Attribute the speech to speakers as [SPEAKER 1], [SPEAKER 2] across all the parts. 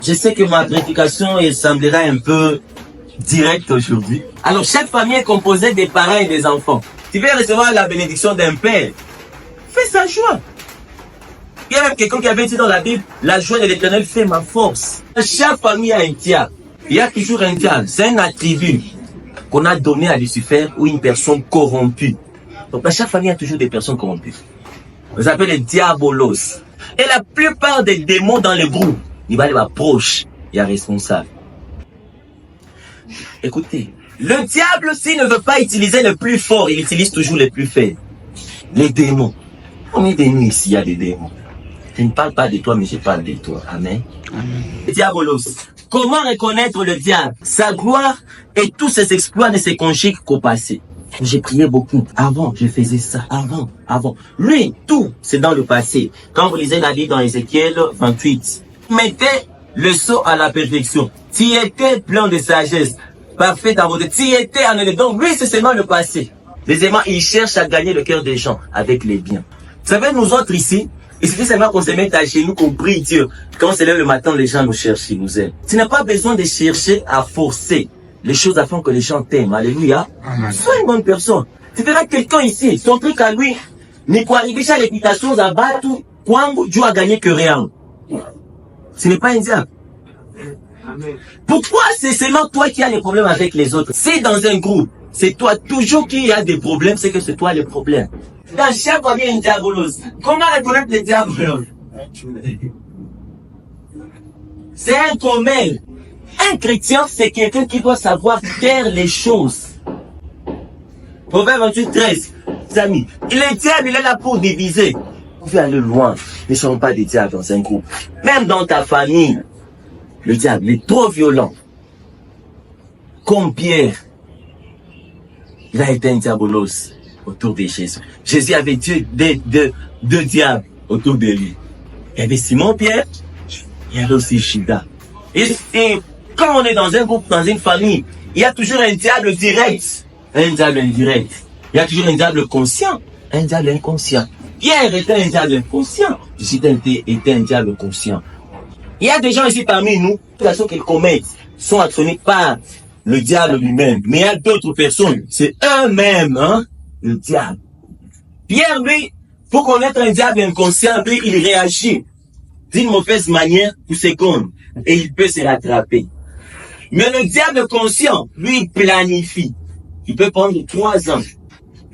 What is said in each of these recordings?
[SPEAKER 1] Je sais que ma prédication semblera un peu directe aujourd'hui. Alors, chaque famille est composée des parents et des enfants. Tu veux recevoir la bénédiction d'un père, fais sa joie. Il y a même quelqu'un qui avait dit dans la Bible, la joie de l'Éternel fait ma force. Chaque famille a un diable. Il y a toujours un diable. C'est un attribut qu'on a donné à Lucifer ou une personne corrompue. Donc, dans chaque famille, il y a toujours des personnes corrompues. On les appelle les diabolos. Et la plupart des démons dans le groupe, il va aller proche, il y a responsable. Écoutez, le diable, s'il ne veut pas utiliser le plus fort, il utilise toujours les plus faibles. Les démons. Combien de nous ici, il y a des démons? Je ne parle pas de toi, mais je parle de toi. Amen. Amen. Diabolos. Comment reconnaître le diable? Sa gloire et tous ses exploits ne se conjuguent qu'au passé. J'ai prié beaucoup. Avant, je faisais ça. Avant. Lui, tout, c'est dans le passé. Quand vous lisez la Bible dans Ézéchiel 28, mettez le sceau à la perfection. Tu étais plein de sagesse, parfait dans votre... Tu étais en élève. Donc, lui, c'est seulement le passé. Deuxièmement, il cherche à gagner le cœur des gens avec les biens. Vous savez, nous autres ici, il suffit seulement qu'on se mette à chez nous, qu'on prie Dieu. Quand on se lève le matin, les gens nous cherchent, ils nous aiment. Tu n'as pas besoin de chercher à forcer les choses afin que les gens t'aiment. Alléluia. Amen. Sois une bonne personne. Tu verras quelqu'un ici, son truc à lui, ni quoi arriver à réputation à battre, quand Dieu a gagné que rien. Ce n'est pas un diable. Amen. Pourquoi c'est seulement toi qui as les problèmes avec les autres? Si dans un groupe, c'est toi toujours qui a des problèmes, c'est que c'est toi le problème. Dans chaque famille, il y a une diabolos. Comment reconnaître les diabolos? C'est un commun. Un chrétien, c'est quelqu'un qui doit savoir faire les choses. Proverbe 28, 13. Amis, le diable, il est là pour diviser. Vous pouvez aller loin. Ne sont pas des diables dans un groupe. Même dans ta famille, le diable est trop violent. Comme Pierre, il a été un diabolos autour de Jésus. Jésus avait deux diables autour de lui. Il y avait Simon-Pierre, il y avait aussi Judas. Et quand on est dans un groupe, dans une famille, il y a toujours un diable direct, un diable indirect. Il y a toujours un diable conscient, un diable inconscient. Pierre était un diable inconscient. Jésus était un diable conscient. Il y a des gens ici parmi nous, les actions qu'ils commettent sont actionnées par le diable lui-même. Mais il y a d'autres personnes, c'est eux-mêmes, le diable. Pierre, lui, pour connaître un diable inconscient, lui, il réagit d'une mauvaise manière pour secondes et il peut se rattraper. Mais le diable conscient, lui, il planifie. Il peut prendre 3 ans.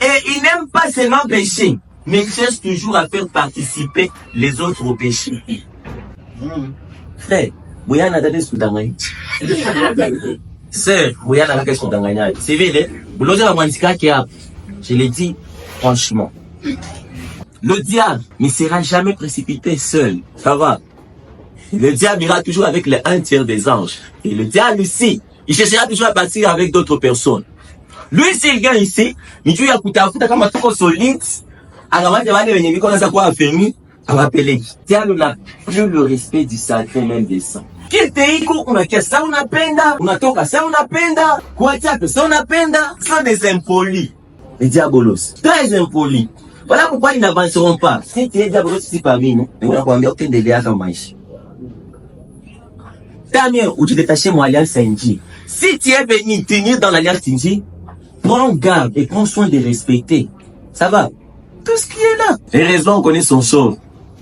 [SPEAKER 1] Et il n'aime pas seulement pécher, mais il cherche toujours à faire participer les autres au péché. Frère, Bouyana Dade Soudangay. Sœur, Bouyana Dade Soudangay. C'est vrai, je l'ai dit franchement. Le diable ne sera jamais précipité seul. Ça va. Le diable ira toujours avec les 1/3 des anges. Et le diable ici, il cherchera toujours à partir avec d'autres personnes. Lui, s'il vient ici, il dit, comme un truc solide, alors on va devenir, quand on a quoi affermi, on va appeler. Le diable n'a plus le respect du sacré même des sangs. Qu'il te iko, ça on appenda, on a toka, ça on appenda, quoi ça on appenda, sont des impolis. Les diabolos, très impolis. Voilà pourquoi ils n'avanceront pas. Si tu es diabolos ici parmi nous, on va avoir aucun délai à maïs. Ta mère, où tu détaches mon alliance Saint-Ji. Si tu es venu tenir dans l'alliance Saint-Ji, prends garde et prends soin de respecter. Ça va. Tout ce qui est là. Les raisons, on connaît son sort.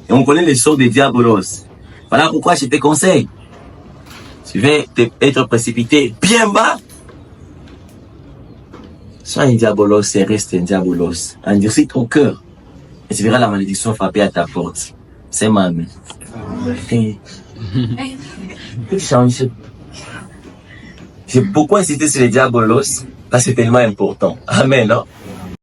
[SPEAKER 1] Et on connaît les sorts des diabolos. Voilà pourquoi je te conseille. Tu vas être précipité bien bas. Sois un diabolos et reste un diabolos. Endurcis ton cœur. Et tu verras la malédiction frapper à ta porte. C'est ma main. Change. J'ai beaucoup insisté sur les diabolos parce que c'est tellement important. Amen, non?